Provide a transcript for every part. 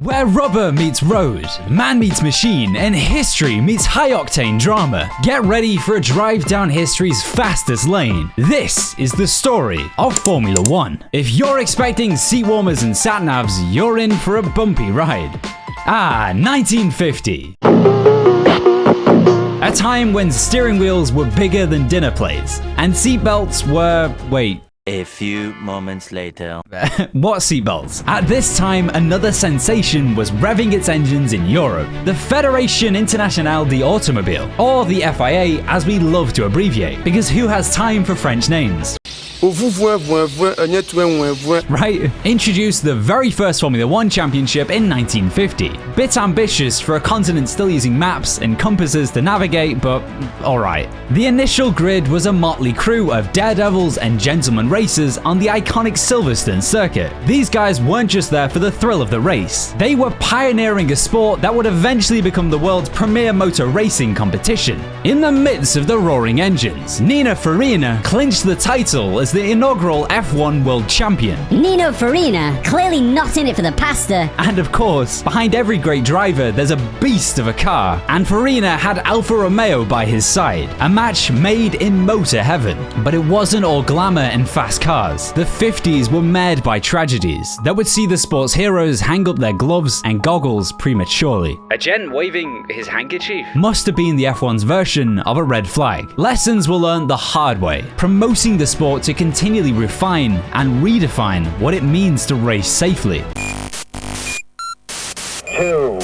Where rubber meets road, man meets machine, and history meets high-octane drama. Get ready for a drive down history's fastest lane. This is the story of Formula 1. If you're expecting seat warmers and sat-navs, you're in for a bumpy ride. 1950. A time when steering wheels were bigger than dinner plates, and seatbelts were... wait. A few moments later. What seatbelts? At this time, another sensation was revving its engines in Europe. The Fédération Internationale de l'Automobile, or the FIA as we love to abbreviate, because who has time for French names? Right? Introduced the very first Formula 1 championship in 1950. Bit ambitious for a continent still using maps and compasses to navigate, but alright. The initial grid was a motley crew of daredevils and gentleman racers on the iconic Silverstone circuit. These guys weren't just there for the thrill of the race. They were pioneering a sport that would eventually become the world's premier motor racing competition. In the midst of the roaring engines, Nino Farina clinched the title as the inaugural F1 world champion. Nino Farina, clearly not in it for the pasta. And of course, behind every great driver, there's a beast of a car, and Farina had Alfa Romeo by his side. A match made in motor heaven. But it wasn't all glamour and fast cars. The 50s were marred by tragedies that would see the sport's heroes hang up their gloves and goggles prematurely. A gent waving his handkerchief must have been the F1's version of a red flag. Lessons were learned the hard way, promoting the sport to continually refine and redefine what it means to race safely. 2, 1,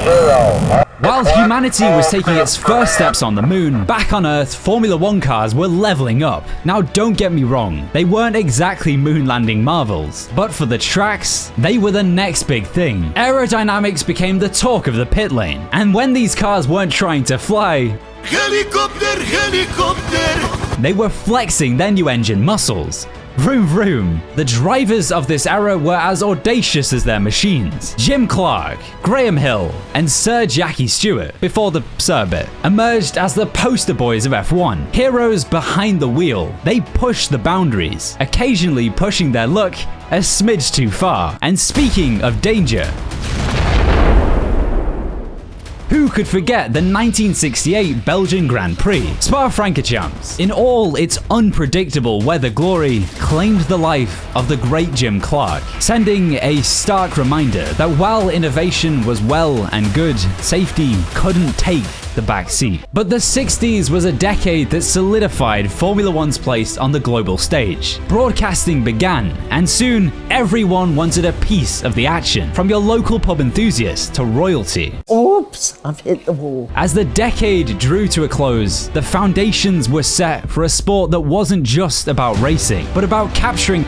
0. While humanity was taking its first steps on the moon, back on Earth, Formula 1 cars were leveling up. Now don't get me wrong, they weren't exactly moon landing marvels, but for the tracks, they were the next big thing. Aerodynamics became the talk of the pit lane, and when these cars weren't trying to fly, Helicopter, helicopter! they were flexing their new engine muscles. Vroom vroom. The drivers of this era were as audacious as their machines. Jim Clark, Graham Hill, and Sir Jackie Stewart, before the Sir bit, emerged as the poster boys of F1. Heroes behind the wheel. They pushed the boundaries, occasionally pushing their luck a smidge too far. And speaking of danger, who could forget the 1968 Belgian Grand Prix? Spa-Francorchamps, in all its unpredictable weather glory, claimed the life of the great Jim Clark, sending a stark reminder that while innovation was well and good, safety couldn't take the back seat. But the 60s was a decade that solidified Formula 1's place on the global stage. Broadcasting began, and soon everyone wanted a piece of the action, from your local pub enthusiast to royalty. Oops, I've hit the wall. As the decade drew to a close, the foundations were set for a sport that wasn't just about racing, but about capturing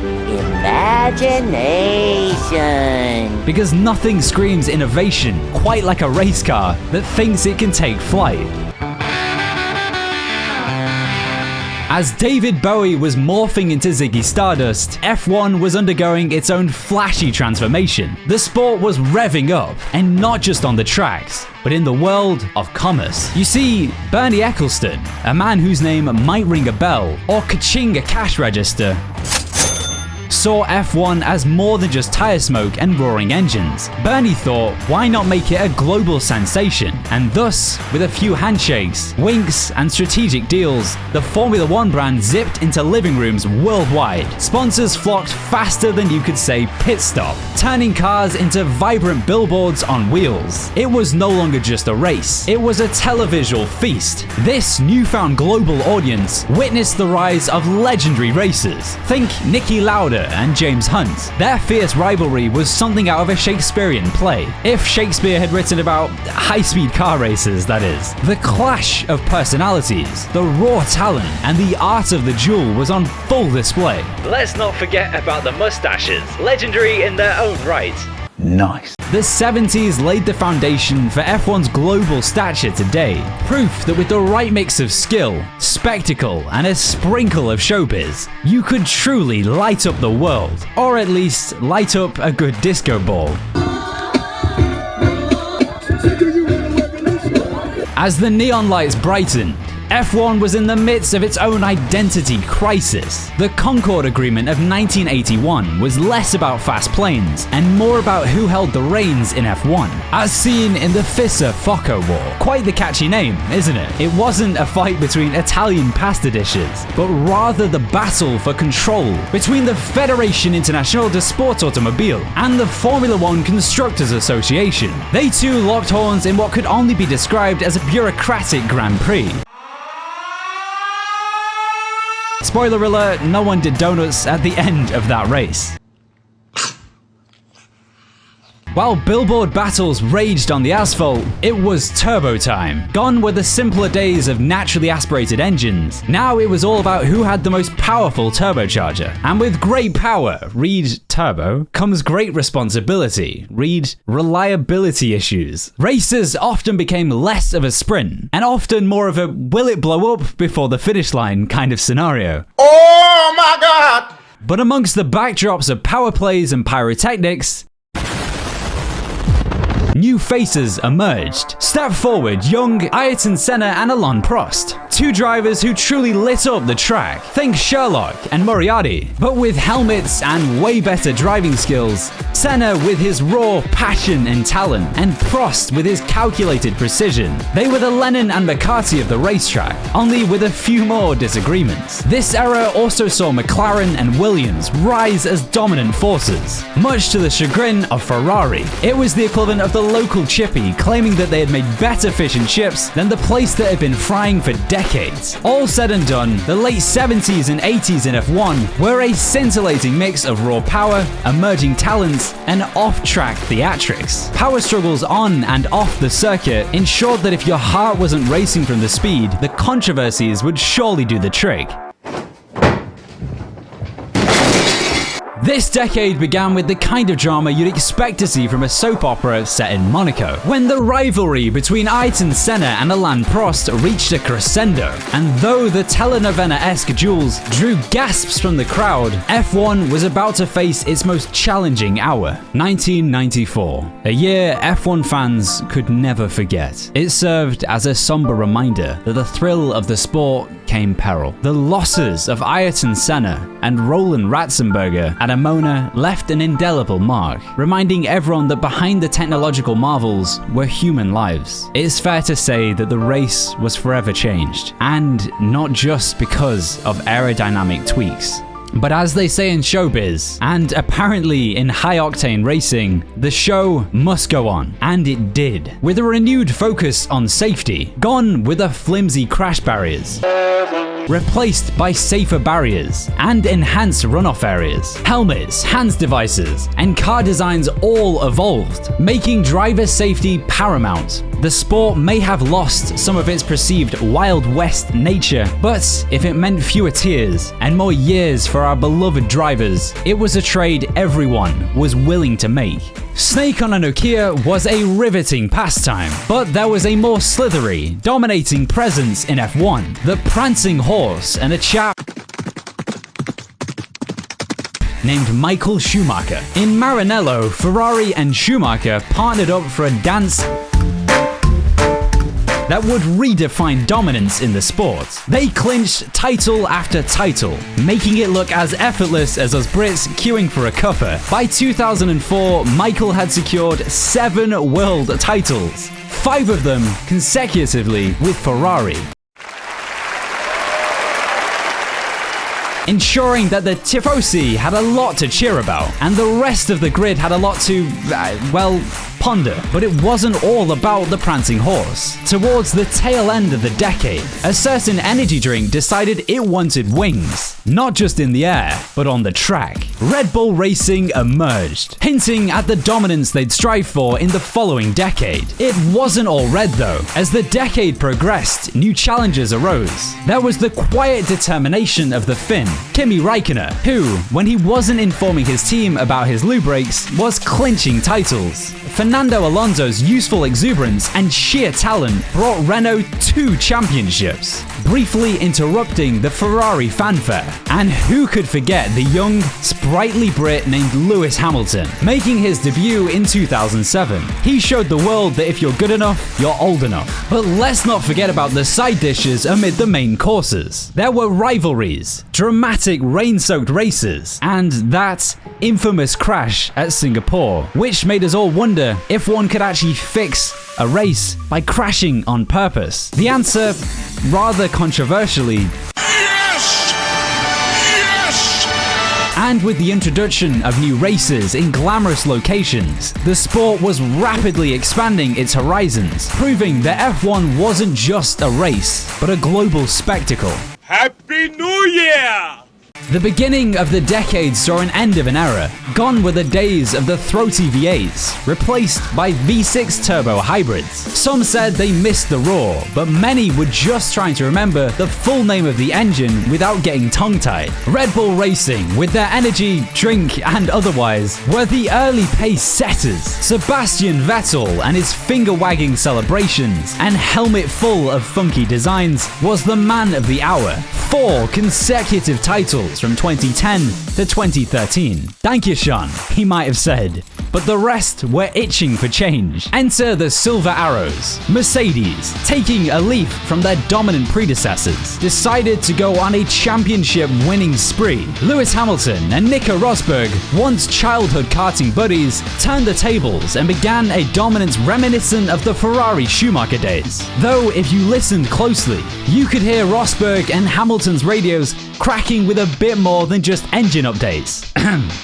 Imagination. because nothing screams innovation quite like a race car that thinks it can take flight. As David Bowie was morphing into Ziggy Stardust, F1 was undergoing its own flashy transformation. The sport was revving up, and not just on the tracks, but in the world of commerce. You see, Bernie Ecclestone, a man whose name might ring a bell, or ka-ching a cash register, saw F1 as more than just tire smoke and roaring engines. Bernie thought, why not make it a global sensation? And thus, with a few handshakes, winks, and strategic deals, the Formula 1 brand zipped into living rooms worldwide. Sponsors flocked faster than you could say pit stop, turning cars into vibrant billboards on wheels. It was no longer just a race, it was a televisual feast. This newfound global audience witnessed the rise of legendary racers. Think Niki Lauda and James Hunt. Their fierce rivalry was something out of a Shakespearean play. If Shakespeare had written about high-speed car races, that is. The clash of personalities, the raw talent, and the art of the duel was on full display. Let's not forget about the mustaches, legendary in their own right. Nice. The 70s laid the foundation for F1's global stature today. Proof that with the right mix of skill, spectacle, and a sprinkle of showbiz, you could truly light up the world. Or at least, light up a good disco ball. As the neon lights brightened, F1 was in the midst of its own identity crisis. The Concorde Agreement of 1981 was less about fast planes and more about who held the reins in F1, as seen in the Fischer-Fokker War. Quite the catchy name, isn't it? It wasn't a fight between Italian pasta dishes, but rather the battle for control between the Fédération Internationale de Sport Automobile and the Formula One Constructors Association. They too locked horns in what could only be described as a bureaucratic Grand Prix. Spoiler alert, no one did donuts at the end of that race. While billboard battles raged on the asphalt, it was turbo time. Gone were the simpler days of naturally aspirated engines. Now it was all about who had the most powerful turbocharger. And with great power, read turbo, comes great responsibility, read reliability issues. Races often became less of a sprint, and often more of a will it blow up before the finish line kind of scenario. Oh my God! But amongst the backdrops of power plays and pyrotechnics, new faces emerged. Step forward young Ayrton Senna and Alain Prost, two drivers who truly lit up the track. Think Sherlock and Moriarty, but with helmets and way better driving skills. Senna with his raw passion and talent, and Prost with his calculated precision. They were the Lennon and McCarthy of the racetrack, only with a few more disagreements. This era also saw McLaren and Williams rise as dominant forces, much to the chagrin of Ferrari. It was the equivalent of the local chippy claiming that they had made better fish and chips than the place that had been frying for decades. All said and done, the late 70s and 80s in F1 were a scintillating mix of raw power, emerging talents, and off-track theatrics. Power struggles on and off the circuit ensured that if your heart wasn't racing from the speed, the controversies would surely do the trick. This decade began with the kind of drama you'd expect to see from a soap opera set in Monaco, when the rivalry between Ayrton Senna and Alain Prost reached a crescendo. And though the telenovela-esque duels drew gasps from the crowd, F1 was about to face its most challenging hour. 1994, a year F1 fans could never forget. It served as a somber reminder that the thrill of the sport came peril. The losses of Ayrton Senna and Roland Ratzenberger at Amona left an indelible mark, reminding everyone that behind the technological marvels were human lives. It is fair to say that the race was forever changed, and not just because of aerodynamic tweaks. But as they say in showbiz, and apparently in high-octane racing, the show must go on. And it did. With a renewed focus on safety, gone with the flimsy crash barriers, replaced by safer barriers and enhanced runoff areas. Helmets, hands devices, and car designs all evolved, making driver safety paramount. The sport may have lost some of its perceived Wild West nature, but if it meant fewer tears and more years for our beloved drivers, it was a trade everyone was willing to make. Snake on a Nokia was a riveting pastime, but there was a more slithery, dominating presence in F1, the prancing horse and a chap named Michael Schumacher. In Maranello, Ferrari and Schumacher partnered up for a dance that would redefine dominance in the sport. They clinched title after title, making it look as effortless as us Brits queuing for a cuppa. By 2004, Michael had secured 7 world titles, 5 of them consecutively with Ferrari, ensuring that the Tifosi had a lot to cheer about, and the rest of the grid had a lot to, ponder. But it wasn't all about the prancing horse. Towards the tail end of the decade, a certain energy drink decided it wanted wings, not just in the air, but on the track. Red Bull Racing emerged, hinting at the dominance they'd strive for in the following decade. It wasn't all red though. As the decade progressed, new challenges arose. There was the quiet determination of the Finn, Kimi Räikkönen, who, when he wasn't informing his team about his loo breaks, was clinching titles. Fernando Alonso's youthful exuberance and sheer talent brought Renault 2 championships, briefly interrupting the Ferrari fanfare. And who could forget the young, sprightly Brit named Lewis Hamilton, making his debut in 2007. He showed the world that if you're good enough, you're old enough. But let's not forget about the side dishes amid the main courses. There were rivalries, dramatic rain-soaked races, and that infamous crash at Singapore, which made us all wonder if one could actually fix a race by crashing on purpose. The answer, rather controversially, and with the introduction of new races in glamorous locations, the sport was rapidly expanding its horizons, proving that F1 wasn't just a race, but a global spectacle. Happy New Year! The beginning of the decade saw an end of an era. Gone were the days of the throaty V8s, replaced by V6 turbo hybrids. Some said they missed the roar, but many were just trying to remember the full name of the engine without getting tongue-tied. Red Bull Racing, with their energy, drink, and otherwise, were the early pace setters. Sebastian Vettel and his finger-wagging celebrations and helmet full of funky designs was the man of the hour. 4 consecutive titles from 2010 to 2013. Thank you, Sean, he might have said. But the rest were itching for change. Enter the Silver Arrows. Mercedes, taking a leaf from their dominant predecessors, decided to go on a championship-winning spree. Lewis Hamilton and Nico Rosberg, once childhood karting buddies, turned the tables and began a dominance reminiscent of the Ferrari Schumacher days. Though, if you listened closely, you could hear Rosberg and Hamilton's radios cracking with a bit more than just engine updates.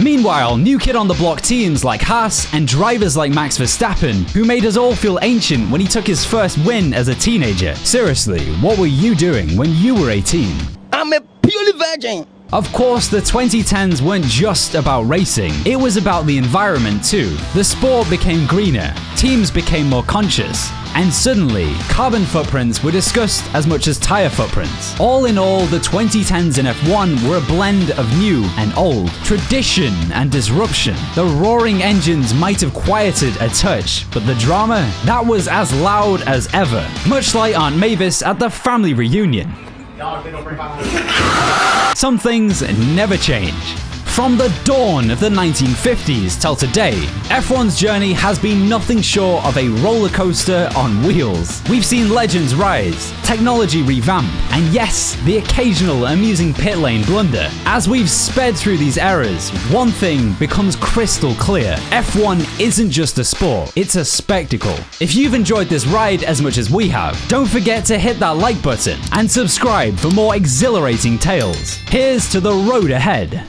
Meanwhile, new kid on the block teams like Haas and drivers like Max Verstappen, who made us all feel ancient when he took his first win as a teenager. Seriously, what were you doing when you were 18? I'm a purely virgin. Of course, the 2010s weren't just about racing, it was about the environment too. The sport became greener, teams became more conscious, and suddenly, carbon footprints were discussed as much as tire footprints. All in all, the 2010s in F1 were a blend of new and old, tradition and disruption. The roaring engines might have quieted a touch, but the drama, that was as loud as ever. Much like Aunt Mavis at the family reunion. Some things never change. From the dawn of the 1950s till today, F1's journey has been nothing short of a roller coaster on wheels. We've seen legends rise, technology revamp, and yes, the occasional amusing pit lane blunder. As we've sped through these eras, one thing becomes crystal clear. F1 isn't just a sport, it's a spectacle. If you've enjoyed this ride as much as we have, don't forget to hit that like button and subscribe for more exhilarating tales. Here's to the road ahead.